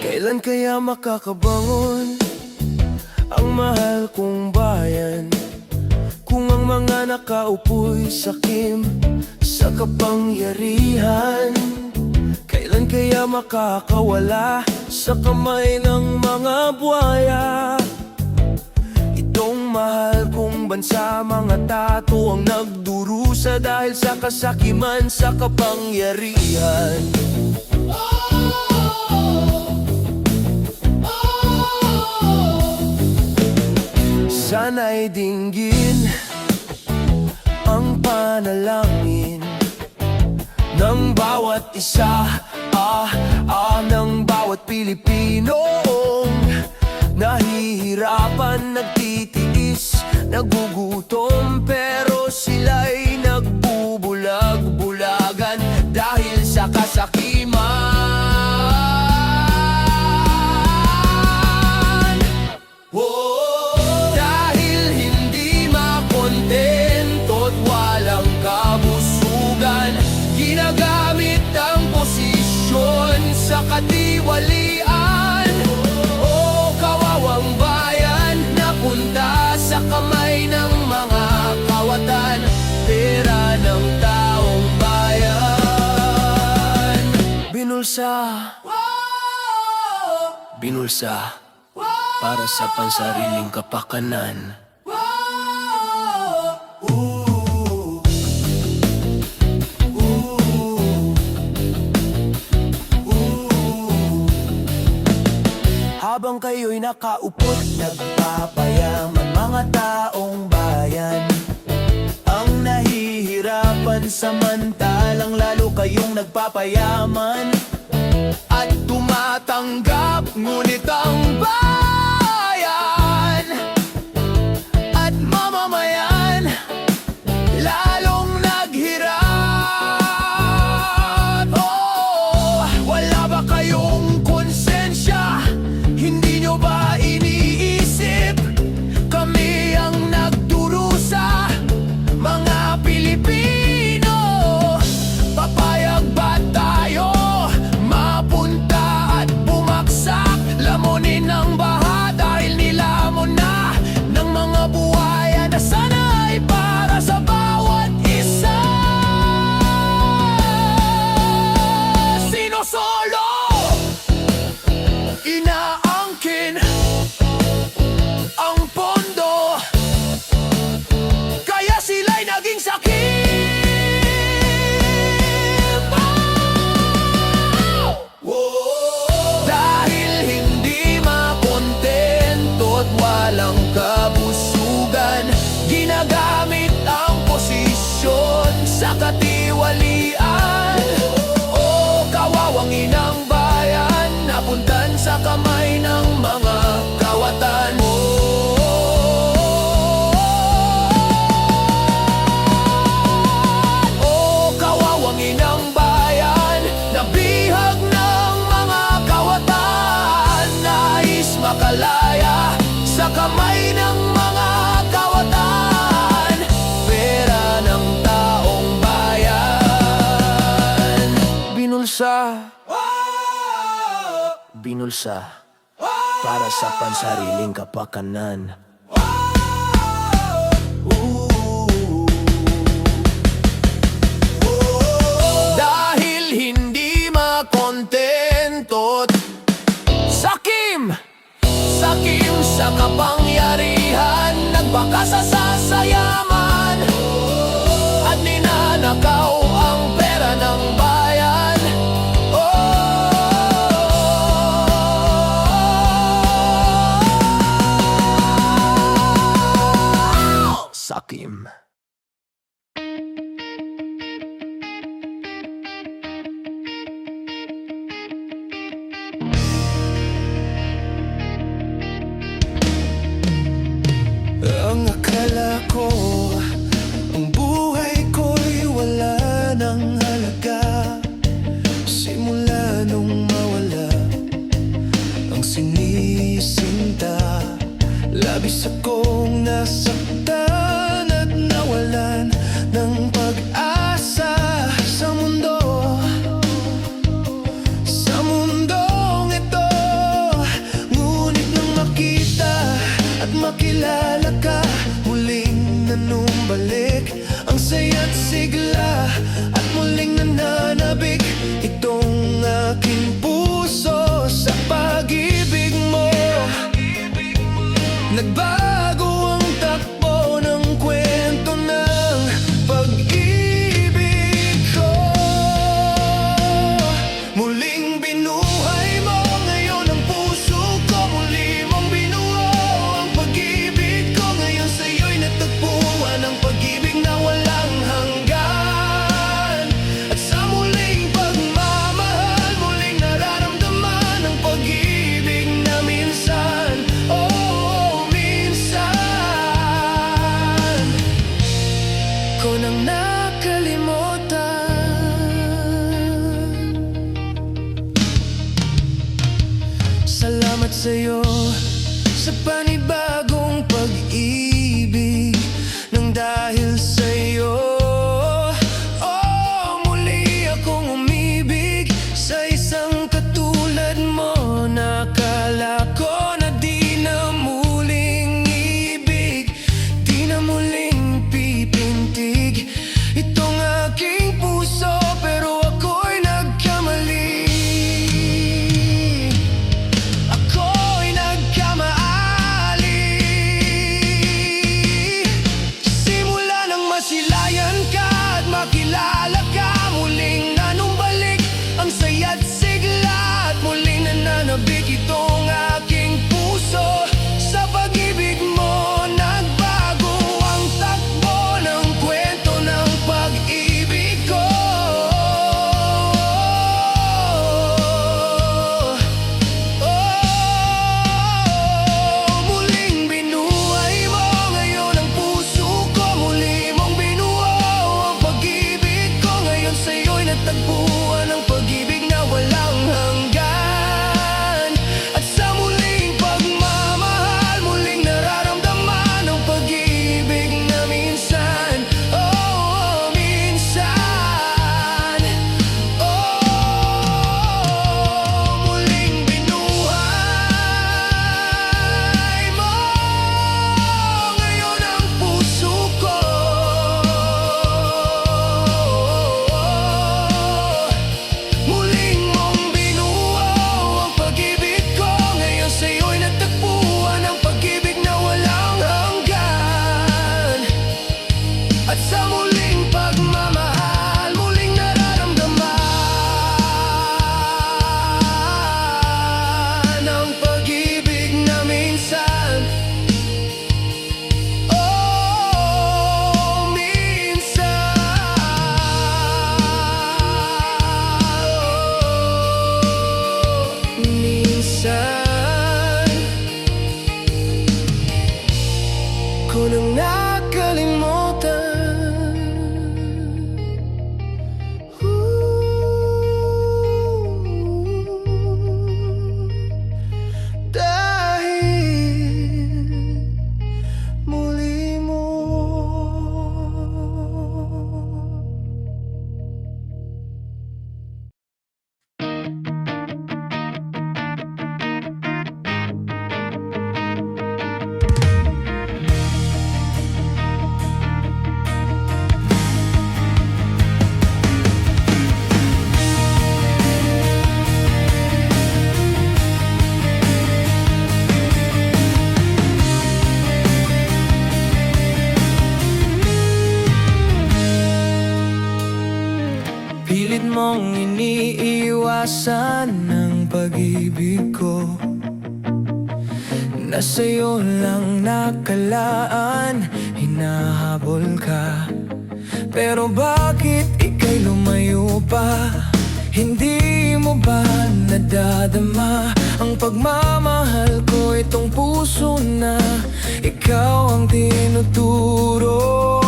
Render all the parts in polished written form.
Kailan kaya makakabangon ang mahal kong bayan? Kung ang mga nakaupo'y sakim sa kapangyarihan, kailan kaya makakawala sa kamay ng mga buhaya? Itong mahal kong bansa, mga tato ang nagdurusa dahil sa kasakiman sa kapangyarihan. Sana'y dinggin ang panalangin ng bawat isa, ng bawat Pilipinong nahihirapan, nagtitiis, nagugutom, pero sila'y nagbubulag-bulagan dahil sa kasakiman. Ginagamit ang posisyon sa katiwalian. Oh, kawawang bayan, napunta sa kamay ng mga kawatan, pera ng taong bayan. Binulsa, binulsa para sa pansariling kapakanan. Habang kayo'y nakaupo't nagpapayaman, mga taong bayan ang nahihirapan, samantalang lalo kayong nagpapayaman at tumatanggap. Ngunit ang bayan at mamamayan lalong naghirap. Oh, wala ba kayong konsensya? Hindi nyo ba iniisip? Kami ang nagdurusa, mga Pilipino. Papayag ba tayo mapunta at bumagsak? Lamunin ang baha dahil nilamon na ng mga buhaya na sana'y para sa bawat isa. Sinosolo, inaangkin ang pondo, kaya sila'y naging sakim. Dahil hindi makontento at walang kabusugan, ginagamit ang posisyon sa katiwalian. Oh, kawawang inang bayan, napuntan sa kamay ng mga kawatan. Oh, kawawang inang bayan, nabihag ng mga kawatan. Nais makalaya sa kamay ng mga kawatan, pera ng taong bayan. Binulsa, binulsa para sa pansariling kapakanan. Dahil hindi makontento't sakim sa kapangyarihan, nagbaka sa sasayaman at ninanakaw ang pera ng bayan. Sakim. Ang akala ko, ang buhay ko'y wala ng halaga, simula nung mawala ang sinisinta. Labis beses akong nasaktan at nawalan ng pag-asa sa mundo. Sa mundong ito, ngunit nang makita at makilala ka, muling nanumbalik ang saya't sigla at muling nananabik itong aking puso sa pag-ibig mo. Nagbago ang takbo ng kwento ng pag-ibig ko. Muling binuhay mo ngayon ang puso ko, muli mong binuo ang pag-ibig ko. Ngayon sa'yo'y natagpuan ang pag-ibig na walang hanggan. At sa muling pagmamahal, muling nararamdaman ang pag-ibig na minsan, oh, minsan ko nang nakalimutan. Salamat sa'yo sa panibagong pag-ibig. Nang dahil sa'yo, oh, muli akong umibig sa isang katulad mo. Nakala ko na di na muling ibig, di na muling pipintig itong aking puso, pero ako'y nagkamali. Ako'y nagkamali. Simula nang masilayan ka at makilala ka, muling nanumbalik ang saya't sigla at muling nananabik itong aking puso sa pag-ibig mo. Nagbago ang takbo ng kwento ng pag-ibig ko. Muling binuhay mo ngayon ang puso ko, muli mong binuo ang pag-ibig ko. Ngayon sa'yo'y natagpuan ang pag-ibig na walang hanggan. At sa muling pagmamahal, muling nararamdaman ang pag-ibig na minsan, oh, minsan, oh, muling binuhay mo ngayon ang puso ko. Muling mong binuo ang pag-ibig ko. Ngayon sa'yo'y natagpuan ang pag-ibig na walang hanggan. At sa muling pagmamahal, muling nararamdaman ang pag-ibig na minsan, oh, minsan, oh, minsan ko nang nakalimutan. Dahil muli mo pilit mong iniiwasan ng pag-ibig ko, na sa'yo lang nakalaan, hinahabol ka. Pero bakit ika'y lumayo pa? Hindi mo ba nadadama ang pagmamahal ko? Itong puso na ikaw ang tinuturo,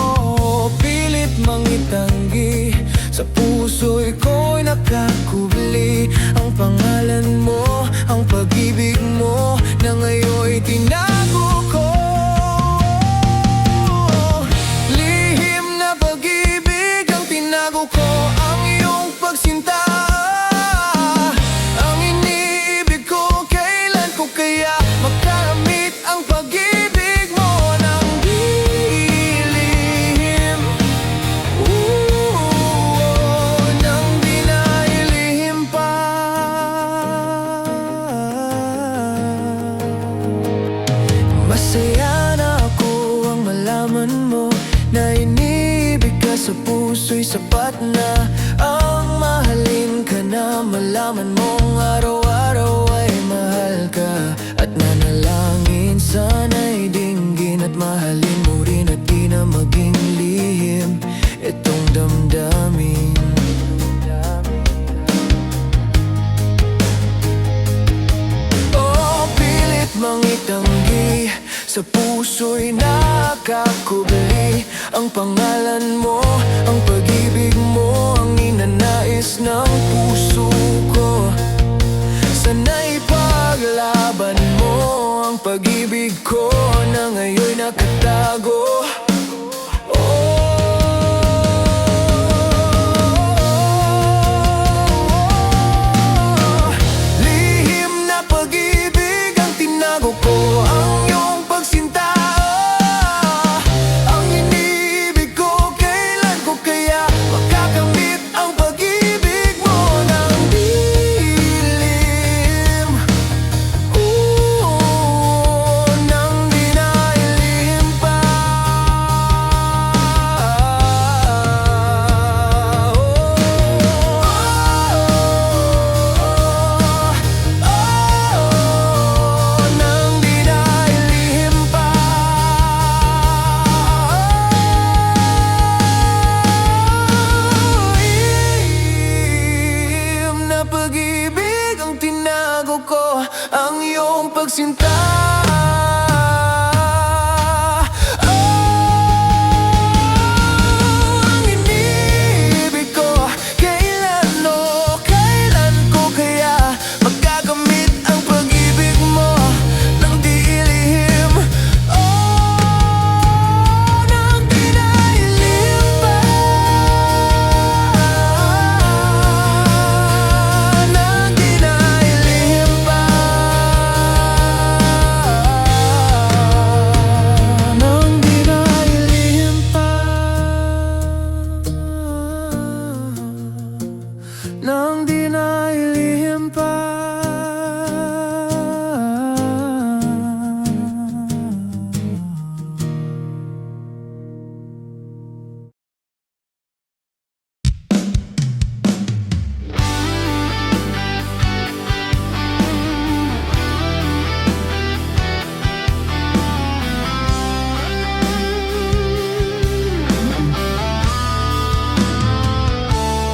pilit mang itanggi sa puso'y ko'y nakakubli ang pangalan mo, ang pag-ibig mo na ngayon'y tinago ko. sa puso'y sapat na. Ang mahalin ka na, malaman mong araw-araw ay mahal ka. At nanalangin sana'y dinggin at mahalin mo rin at di na maging lihim itong damdamin. Oh, pilit mangitanggi, sa puso'y nakakubli. Ang pangalan mo, ang pag-ibig mo, ang ninanais ng puso ko. Sana'y paglaban mo ang pag-ibig ko na ngayon'y nakatago. Lihim na pag-ibig ang tinago ko, ang iyong pagsinta. Ang iniibig ko, kailan ko kaya makakamit ang pag-ibig mo ng dilim? Nang di na ilihim pa. Nang di na ilihim pa. Lihim na pag-ibig ang tinago ko, ang iyong pagsinta. Ang iniibig ko, kailan ko kaya magagamit ang pag-ibig mo nang di ilihim? Nang di na ilihim pa. Nang di na ilihim pa. Nang di na ilihim pa. Nang di na ilihim pa.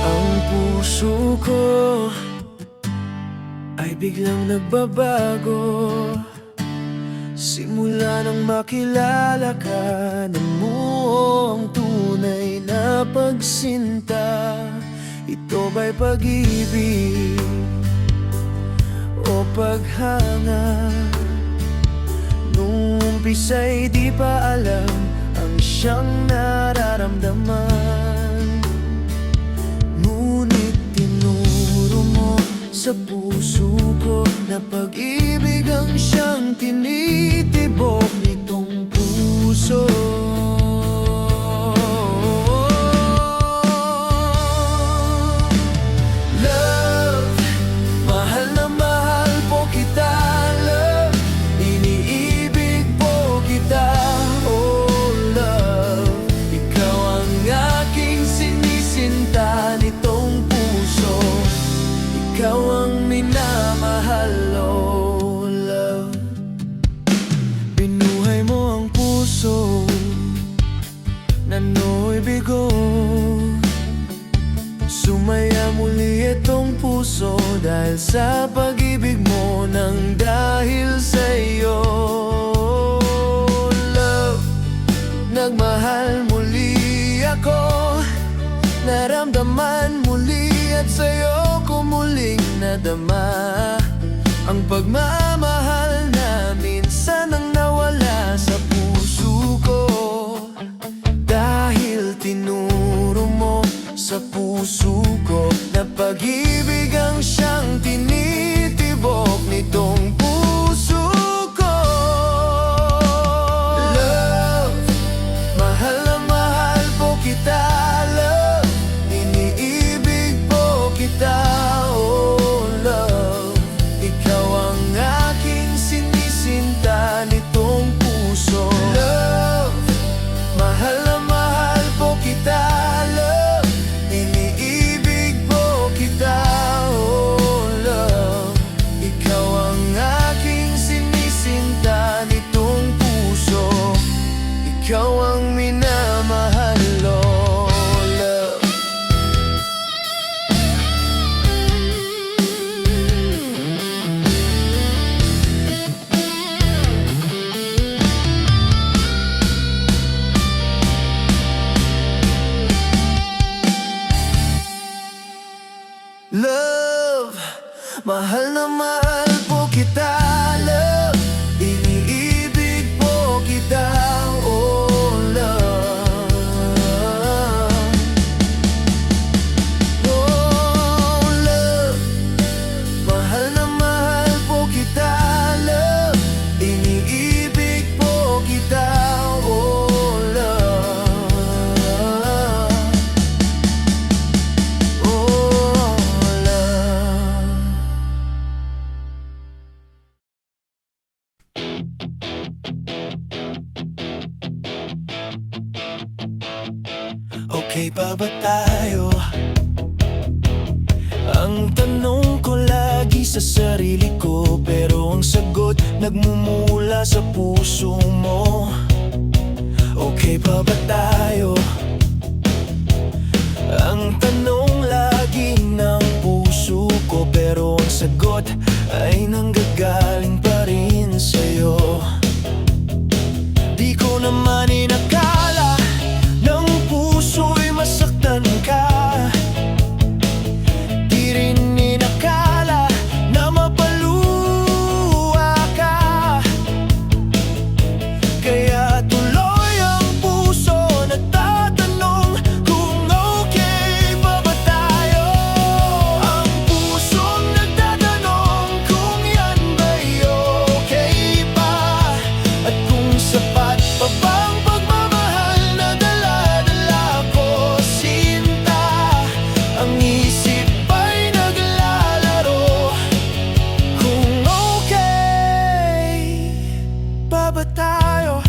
Ang puso ko ay biglang nagbabago simula nang makilala ka. Alam mo ang tunay na pagsinta. Ito ba'y pag-ibig o paghanga? Nung umpisa'y di pa alam ang siyang nararamdaman. Ngunit tinuro mo sa puso ko na pag-ibig ang siyang tinitibok nitong puso. Love, mahal na mahal po kita. Love, iniibig po kita. Oh love, ikaw ang aking sinisinta nitong puso. Ikaw ang minamahal, oh love. Binuhay mo ang puso na nooy bigo. Sumaya muli itong puso dahil sa pag-ibig mo, nang dahil sa'yo. Love, nagmahal muli ako, naramdaman muli at sa'yo ko muling nadama ang pagmamahal na minsan ang nawala sa puso ko. Dahil tinuro mo sa puso ko na pag-ibig ang siyang tinitibok nitong puso ko. Love, mahal na mahal po kita. Love, iniibig po kita. Oh love, ikaw ang ikaw ang minamahal, oh love. Love, mahal na mahal po kita, love. Iniibig po kita, oh love. Oh love, mahal na mahal po kita, love. Iniibig po kita, oh love. Oh love. Okay pa ba tayo? Ang tanong ko lagi sa sarili ko, pero ang sagot nagmumula sa puso mo. Okay pa ba tayo? Ang tanong lagi ng puso ko, pero ang sagot ay nanggagaling pa rin sa'yo. Di ko naman inakala ng puso'y masaktan ka. Di rin inakala na mapaluwa ka. Kaya tuloy ang puso nagtatanong kung okay pa ba tayo. Ang pusong nagtatanong kung yan ba'y okay pa, at kung sapat pa bang pagmamahal na dala-dala ko, sinta. Ang isip ay naglalaro kung okay pa ba tayo.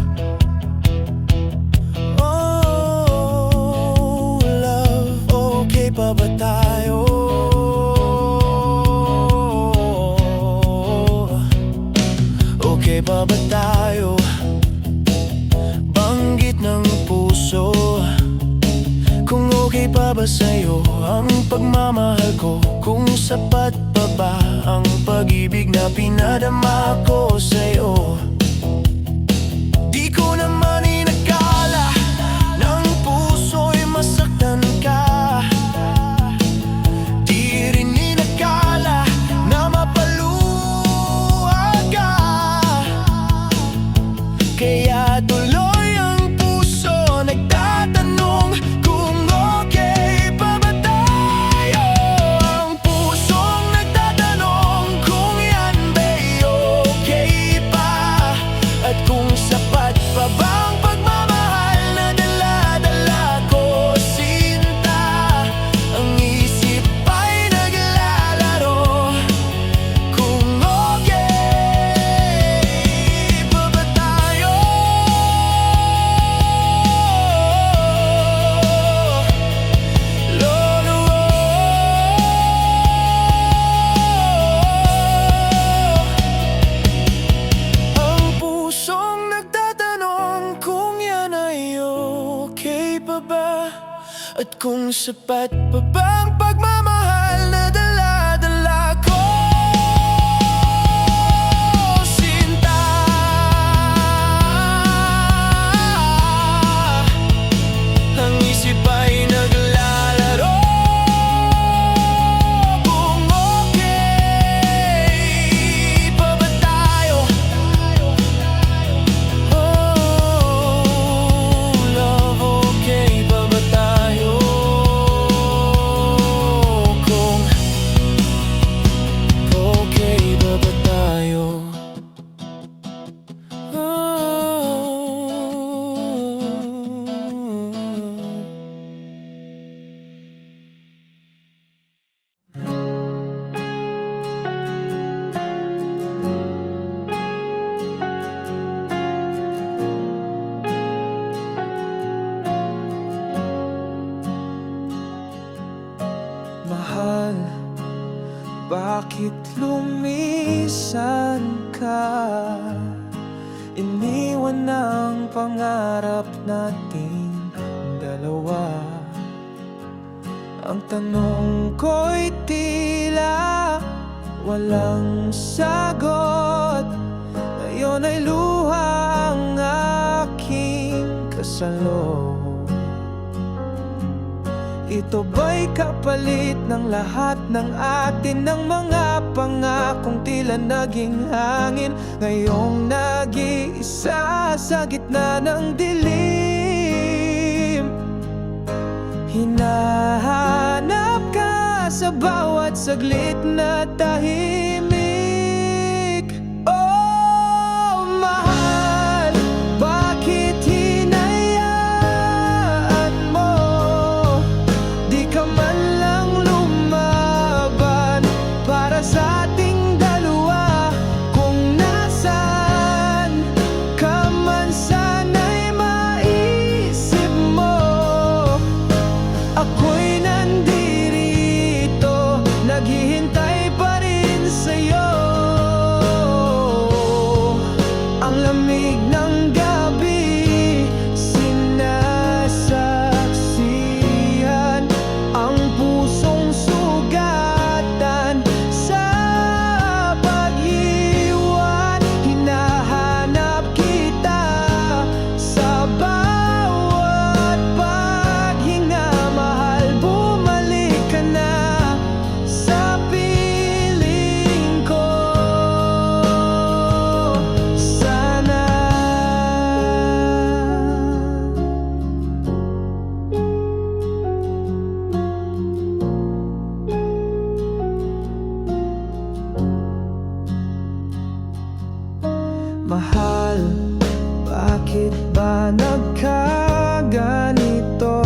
Oh love, okay pa ba tayo? Okay pa ba tayo? Banggit ng puso, kung okay pa ba sa'yo ang pagmamahal ko, kung sapat pa ba ang pag-ibig na pinadama ko sa'yo. Di ko naman inakala ng puso'y masaktan ka. Di rin inakala na mapaluwa ka. Kaya tuloy ang puso nagtatanong kung okay pa ba tayo. Ang pusong nagtatanong kung yan ba'y okay pa, at kung sapat pa bang pagmamahal na dala-dala ko, sinta. Ang isip ay naglalaro kung okay pa ba tayo. Lolo, ang pusong nagtatanong kung yan ay okay pa ba, at kung sapat pa bang pagmamahal na dala-dala ko, sinta. Ang isip ay naglalaro kung okay pa ba tayo. Oh love, okay pa ba tayo? Kung okay pa ba tayo? Mahal, bakit lumisan ka? Iniwan ng pangarap nating dalawa. Ang tanong ko'y tila walang sagot. Ngayon ay luha ang aking kasalo. Ito ba'y kapalit ng lahat ng atin, ng mga pangakong tila naging hangin, ngayong nag-iisa sa gitna ng dilim? Hinahanap ka sa bawat saglit na tahimik. Oh, mahal, bakit hinayaan mo? Di ka man lang lumaban para sa ating dalawa. Kung nasaan ka man, sana'y maisip mo ako'y nandirito, naghihintay pa rin sa'yo. Ang lamig ng gabi, sinasaksihan ang pusong sugatan sa pag-iwan. Hinahanap kita sa bawat paghinga. Mahal, bumalik ka na sa piling ko. Sana mahal, bakit ba nagkaganito?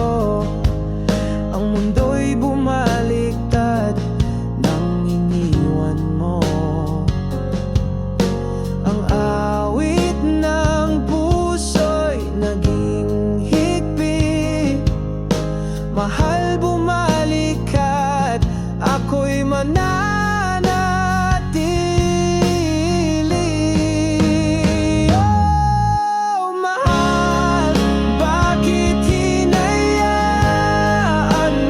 Ang mundo'y bumaliktad nang iniwan mo. Ang awit ng puso'y naging higpit. Mahal, bumalik ka't ako'y mananatili. Oh, mahal, bakit hinayaan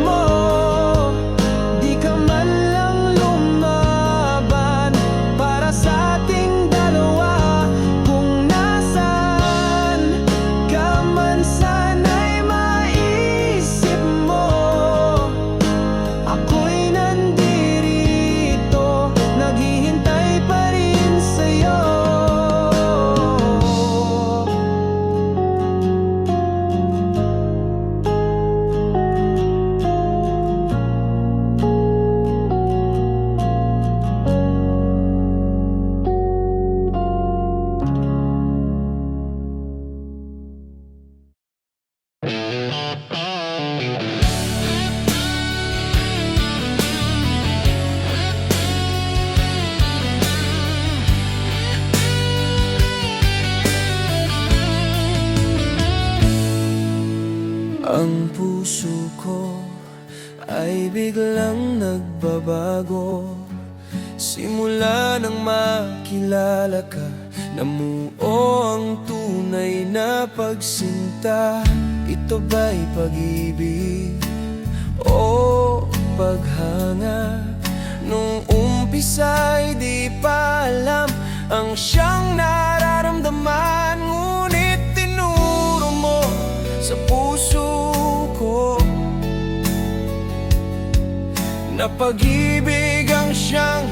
mo? Di ka man lang lumaban para sa ating dalawa. Kung nasaan ka man, sana'y maisip mo ako'y nandirito, naghihintay pa rin sa'yo. Ang puso ko ay biglang nagbabago. Simula nang makilala ka, namuo ang tunay na pagsinta. Ito ba'y pag-ibig o paghanga? Nung umpisa'y di pa alam ang siyang nararamdaman, ngunit tinuro mo sa puso ko na pag-ibig ang siyang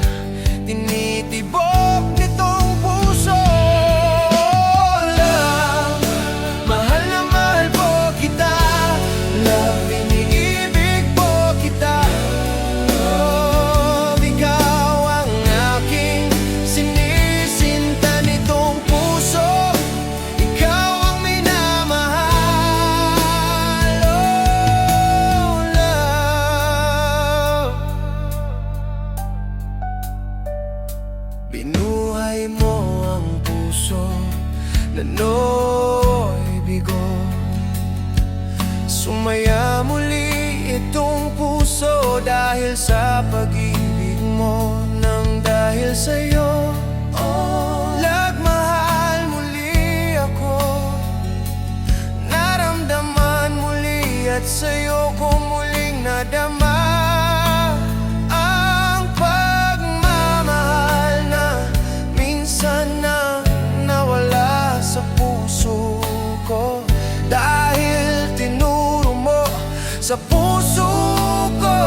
tinitibok nitong puso. Love, mahal na mahal po kita. Love, iniibig po kita. Oh, ikaw ang aking sinisinta nitong puso. Ikaw ang minamahal. Oh, love, binuhay mo ang puso na nooy bigo. Sumaya muli itong puso dahil sa pag-ibig mo, nang dahil sa'yo. Oh, nagmahal muli ako sa'yo ko muling nadama ang pagmamahal na minsan na nawala sa puso ko. Dahil tinuro mo sa puso ko